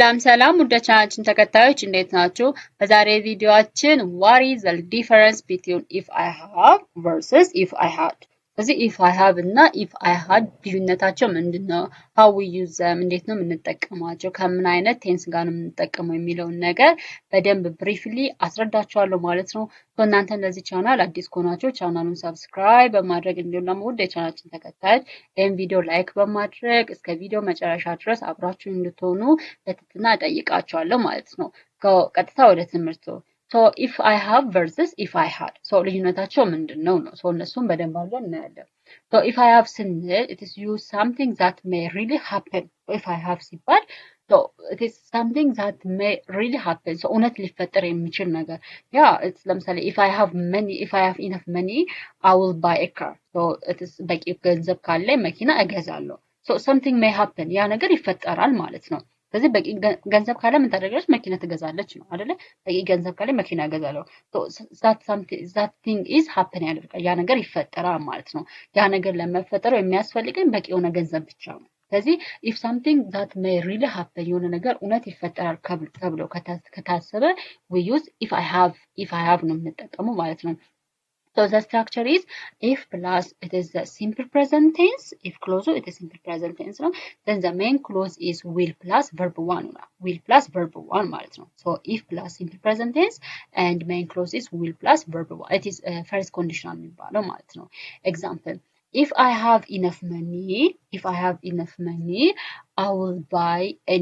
ሰላም ውድ ቻናላችን ተከታዮች እንዴት ናችሁ? በዛሬ ቪዲዮአችን what is the difference between if I have versus if I had ስለዚህ if I have እና if I had ልዩነታቸው ምንድነው? how we use them እንዴት ነው የምንጠቀማቸው? ከምን አይነት ቴንስ ጋር ነው የምንጠቀመው የሚለውን ነገር በደንብ ብሪፍሊ አስረዳችኋለሁ ማለት ነው። እናንተ ለዚህ ቻናል አዲስ ከሆናችሁ ቻናሉን ሰብስክራይብ በማድረግ እንዲሁም ደግሞ ውድ የቻናላችን ተከታዮች ይህን ቪዲዮ ላይክ በማድረግ እስከ ቪዲዮ መጨረሻ ድረስ አብራችሁ እንድትሆኑ በትህትና እጠይቃችኋለሁ ማለት ነው። ቀጥታ ወደ ትምህርቱ So if I have versus if I had. So ልዩነታቸው ምንድነው ነው? So እነሱን በደንብ አድርገን እናያለን። So if I have ስንል it is use something that may really happen. So if I have ሲባል so it is something that may really happen. So እውነት ሊፈጠር የሚችል ነገር ያ ለምሳሌ if I have enough money I will buy a car. So it is በቂ ገንዘብ ካለኝ መኪና እገዛለሁ። So something may happen. ያ ነገር ይፈጠራል ማለት ነው። ስለዚህ በቂ ገንዘብ ካለ ምን ታደርጋለች? መኪና ትገዛለች ነው አይደለ? በቂ ገንዘብ ካለ መኪና እገዛለሁ። that thing is happen ያደርጋል። ያ ነገር ይፈጠራል ማለት ነው። ያ ነገር ለመፈጠሩ የሚያስፈልገን በቂ የሆነ ገንዘብ ብቻ ነው። ስለዚህ if something that may really happen የሆነ ነገር እውነት ይፈጠራል ተብሎ ከታሰበ we use if I have ነው የምንጠቀመው ማለት ነው። So the structure is if plus it is the simple present tense, if clause it is simple present tense no? Then the main clause is will plus verb 1 ነው will plus verb 1 ማለት ነው. So if plus simple present tense and main clause is will plus verb 1 it is first conditional የሚባለው ማለት ነው. Example if I have enough money I will buy a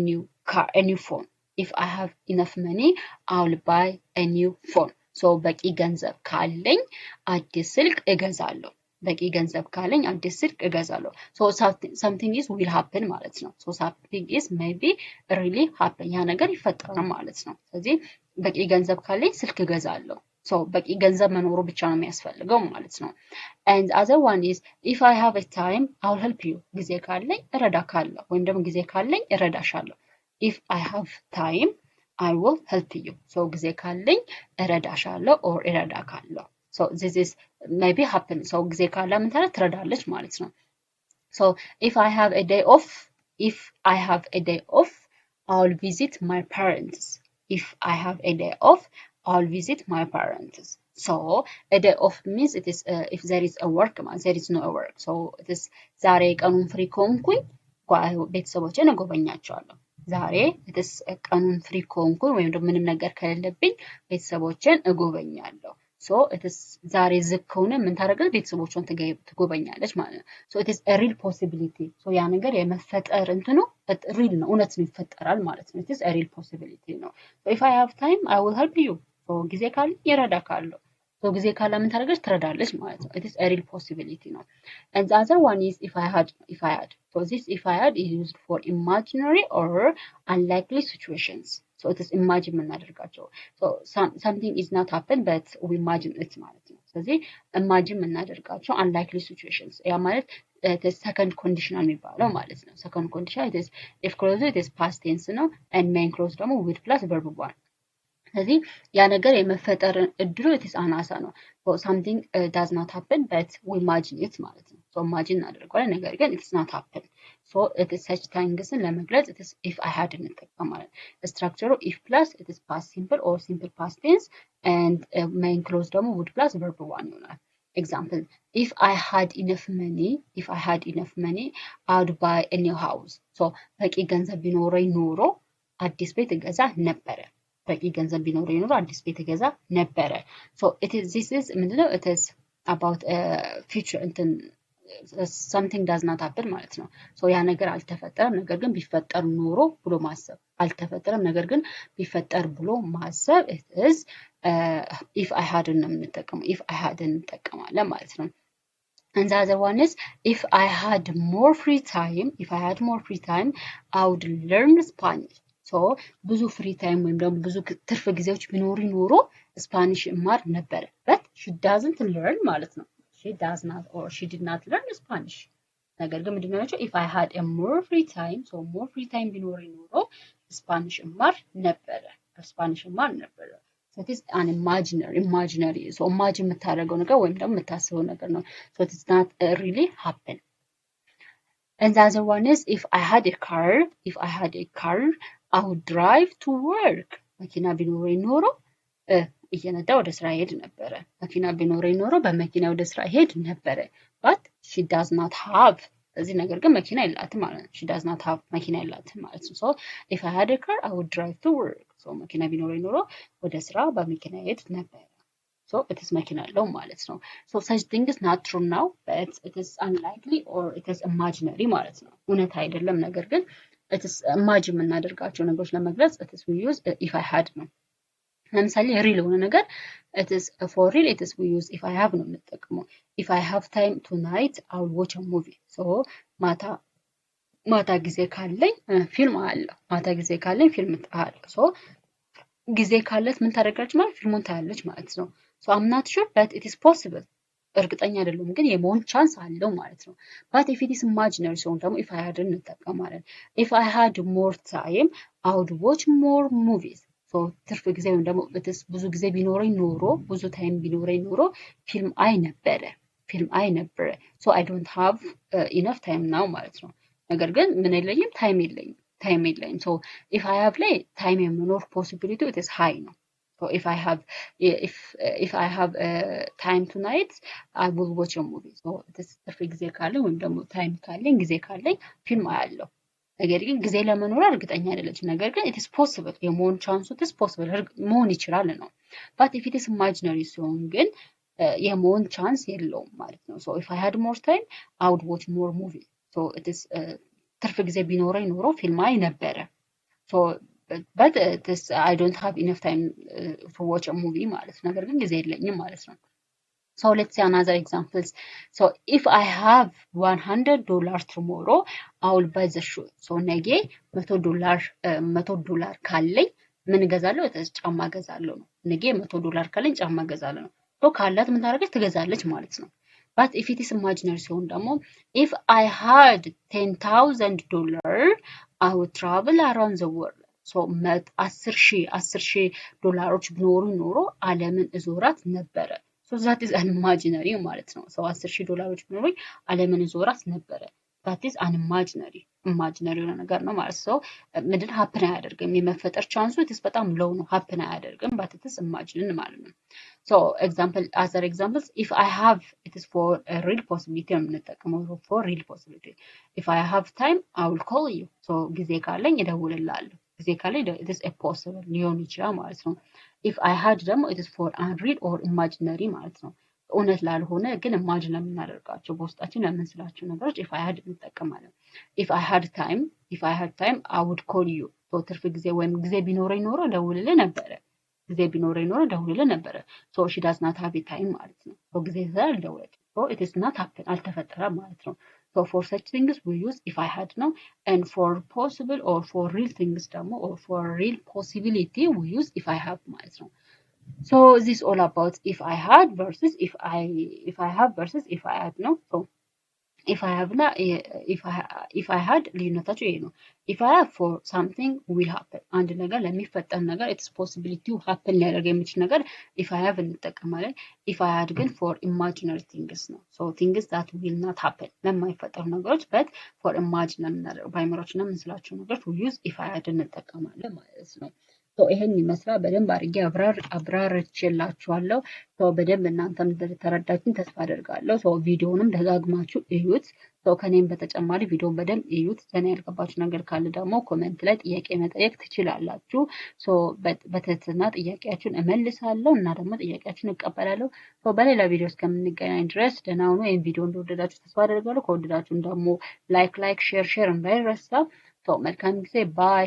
new phone. If I have enough money I will buy a new phone. So በቂ ገንዘብ ካለኝ አዲስ ስልክ እገዛለሁ። በቂ ገንዘብ ካለኝ አዲስ ስልክ እገዛለሁ። So something is will happen ማለት ነው። So something is maybe really happen ያ ነገር ይፈጠራል ማለት ነው። ስለዚህ በቂ ገንዘብ ካለኝ ስልክ እገዛለሁ። So በቂ ገንዘብ መኖሩ ብቻ ነው የሚያስፈልገው ማለት ነው። And other one is if I have a time I will help you. ጊዜ ካለኝ እረዳካለሁ ወይም ደግሞ ጊዜ ካለኝ እረዳሻለሁ. If I have time I will help you. So ጊዜ ካለኝ እረዳሻለሁ or እረዳካለሁ. So this is maybe happen. So ጊዜ ካለ ምን ታዲያ ትረዳለች ማለት ነው። So if I have a day off I will visit my parents. If I have a day off I will visit my parents. So a day off means it is if there is a work there is no work. So it is ዛሬ ቀኑን ፍሪ ከሆንኩኝ ቤተሰቦቼን እጎበኛቸዋለሁ። ዛሬ እትስ ቀኑን ፍሪ ከሆንኩኝ ወይም ደግሞ ምንም ነገር ከሌለብኝ ቤተሰቦቼን እጎበኛለሁ። ሶ እትስ ዛሬ ዝግ ከሆነ ምን ታደርጋለች? ቤተሰቦቿን ትጎበኛለች ማለት ነው። ሶ it is a real possibility. ሶ ያ ነገር የመፈጠር እንትኑ ሪል ነው፣ እውነት ነው፣ ይፈጠራል ማለት ነው። it is a real possibility ነው። so if I have time I will help you. ሶ ጊዜ ካለ ይረዳካለሁ። ሶ ጊዜ ካለ ምን ታደርጋለች? ትረዳለች ማለት ነው። it is a real possibility ነው። and the other one is if I had. So this if I had is used for imaginary or unlikely situations. So it is imagine የምናደርጋቸው. So something is not happen but we imagine it ማለት ነው። ስለዚህ imagine የምናደርጋቸው unlikely situations ያ ማለት the second conditional የሚባለው ማለት ነው። second conditional it is if clause it is past tense ነው and main clause ደግሞ with plus verb 1. ስለዚህ ያ ነገር የመፈጠር እድሉ it is አናሳ ነው። So something does not happen but we imagine it ማለት ነው። So imagine እናደርገዋለን ነገር ግን it is not happen. So it is such things ለመግለጽ it is if I had እንጠቀማለን። structure if plus it is past simple or simple past tense and main clause ደግሞ would plus verb 1 ይሆናል። Example if I had enough money I would buy a new house. So በቂ ገንዘብ ቢኖረኝ ኖሮ አዲስ ቤት እገዛ ነበረ። በቂ ገንዘብ ቢኖረኝ ኖሮ አዲስ ቤት እገዛ ነበረ። So this is ምንድነው? it is about future እንትን something does not happen ማለት ነው። so ያ ነገር አልተፈጠረም ነገር ግን ቢፈጠር ኖሮ ብሎ ማሰብ። አልተፈጠረም ነገር ግን ቢፈጠር ብሎ ማሰብ it is if I had ነው የምንጠቀመው። if I had እንጠቀማለን ማለት ነው። and the other one is if I had more free time I would learn Spanish. so ብዙ ፍሪ ታይም ወይም ደግሞ ብዙ ትርፍ ጊዜዎች ቢኖሩ ኖሮ ስፓኒሽ እማር ነበር። but she doesn't learn ማለት ነው። she does not or she did not learn Spanish. ነገር ግን ምንድነው ያለው? if I had a more free time so more free time ቢኖር ኖሮ ስፓኒሽ እማር ነበረ። ስፓኒሽ እማር ነበረ። so it is an imaginary so imagine የምታደርገው ነገር ወይም ደግሞ የምታስበው ነገር ነው። so it is not really happen. And the other one is if I had a car I would drive to work. መኪና ቢኖረኝ ኖሮ እየነዳ ወደ ስራ ሄድ ነበረ። መኪና ቢኖረኝ ኖሮ በመኪና ወደ ስራ ሄድ ነበረ። but she does not have እዚህ ነገር ግን መኪና የላትም ማለት ነው። she does not have መኪና የላትም ማለት ነው። so if I had a car I would drive to work. so መኪና ቢኖረኝ ኖሮ ወደ ስራ በመኪና ሄድ ነበረ። so it is መኪና አለው ማለት ነው። so such thing is not true now but it is unlikely or it is imaginary ማለት ነው። እውነት አይደለም ነገር ግን it is imagine የምናደርጋቸው ነገሮች ለመግለጽ it is we use if I had ነው። ለምሳሌ ሪል የሆነ ነገር it is for real it is we use if I have ነው የምንጠቀመው። if I have time tonight I will watch a movie. so ማታ ጊዜ ካለኝ ፊልም አያለሁ። ማታ ጊዜ ካለኝ ፊልም አያለሁ። so ጊዜ ካለት ምን ታደርጋለች ማለት ፊልሙን ታያለች ማለት ነው። so I'm not sure but it is possible እርግጠኛ አይደለም ግን የመሆን ቻንስ አለው ማለት ነው። but if it is imaginary ሲሆን ደግሞ if I had እንጠቀማለን። if I had more time I would watch more movies. so ትርፍ ጊዜ ወይም ደግሞ ብዙ ጊዜ ቢኖረኝ ኖሮ ብዙ ታይም ቢኖረኝ ኖሮ ፊልም አይ ነበረ so I don't have enough time now ማለት ነው። ነገር ግን ምን የለኝም ታይም የለኝም so if I have ላይ ታይም የመኖር possibility it is high ነው። so if I have time tonight I will watch a movie. so ትርፍ ጊዜ ካለኝ ወይም ደግሞ ታይም ካለኝ ጊዜ ካለኝ ፊልም አያለሁ። ነገር ግን ጊዜ ለመኖር እርግጠኛ አይደለችም። ነገር ግን it is possible የመሆን ቻንሱ it is possible መሆን ይችላል ነው። but if it is imaginary ሲሆን ግን የመሆን ቻንስ የለውም ማለት ነው። so if I had more time I would watch more movies. so it is ትርፍ ጊዜ ቢኖረኝ ኖሮ ፊልም አይ ነበረ። so but I don't have enough time to watch a movie ማለት ነው። ነገር ግን ጊዜ የለኝም ማለት ነው። so let's see another examples. so if I have $100 tomorrow I will buy the shoe. so ነገ $100 ካለኝ ምን እገዛለሁ? ጫማ እገዛለሁ ነው። ነገ $100 ካለኝ ጫማ እገዛለሁ ነው። so ካላት ምን ታደርጋለች? ትገዛለች ማለት ነው። but if it is imaginary ሲሆን ደግሞ if I had $10,000 I would travel around the world. so 10,000 ዶላሮች ቢኖሩ ኖሮ ዓለምን እዞራት ነበረ። so that is an imaginary ማለት ነው። so 10,000 ዶላሮች ቢኖሩኝ ዓለምን እዞራት ነበረ። that is an imaginary የሆነ ነገር ነው ማለት ነው። ምንድን happen አያደርግም የመፈጠር ቻንሱ it is በጣም low ነው happen አያደርግም but it is imagine ማለት ነው። so other examples if I have it is for a real possibility ነው የምንጠቀመው for real possibility. if I have time I will call you. so ጊዜ ካለኝ እደውልልሃለሁ። ጊዜ ካለኝ it is a possible ሊሆን ይችላል ማለት ነው። if I had ደግሞ it is for unreal or imaginary ማለት ነው። እውነት ላልሆነ ግን ኢማጂን ለምናደርጋቸው በውስጣችን ለምንስላቸው ነገሮች if I had እንጠቀማለን። if I had time I would call you. so ትርፍ ጊዜ ወይም ጊዜ ቢኖረኝ ኖሮ እደውልልህ ነበረ። so she does not have time ማለት ነው። so ጊዜ ስላልደወለች so it is not happen አልተፈጠረም ማለት ነው። so for such things we use if I had ነው and for possible or for real things ደግሞ or for real possibility we use if I have ማለት ነው። so this is all about if I had versus if I have versus if I had ነው። so if I have እና if I had ልዩነታቸው ይሄ ነው። if I have for something will happen አንድ ነገር ለሚፈጠር ነገር it's possibility happen ሊያደርግ የሚችል ነገር if I have እንጠቀማለን። if I had ግን for imaginary things ነው። so things that will not happen ለማይፈጠሩ ነገሮች but for imagine ለምናደርገው በአይምሮአችን ለምንስላቸው ነገሮች we use if I had እንጠቀማለን ማለት ነው። ይሄን ይመስላል በደንብ አድርጌ አብራርቼላችኋለሁ። በደንብ እናንተም እንደተረዳችሁኝ ተስፋ አደርጋለሁ። ቪዲዮውንም ደጋግማችሁ እዩት። ከኔም በተጨማሪ ቪዲዮውን በደንብ እዩት። ዘና ያልገባችሁ ነገር ካለ ደግሞ ኮሜንት ላይ ጥያቄ መጠየቅ ትችላላችሁ። በትህትና ጥያቄያችሁን እመልሳለሁ እና ደግሞ ጥያቄያችሁን እቀበላለሁ። በሌላ ቪዲዮ እስከምንገናኝ ድረስ ደህና ሁኑ። ይህን ቪዲዮ እንደወደዳችሁ ተስፋ አደርጋለሁ። ከወደዳችሁም ደግሞ ላይክ ሼር እንዳይረሳ። መልካም ጊዜ ባይ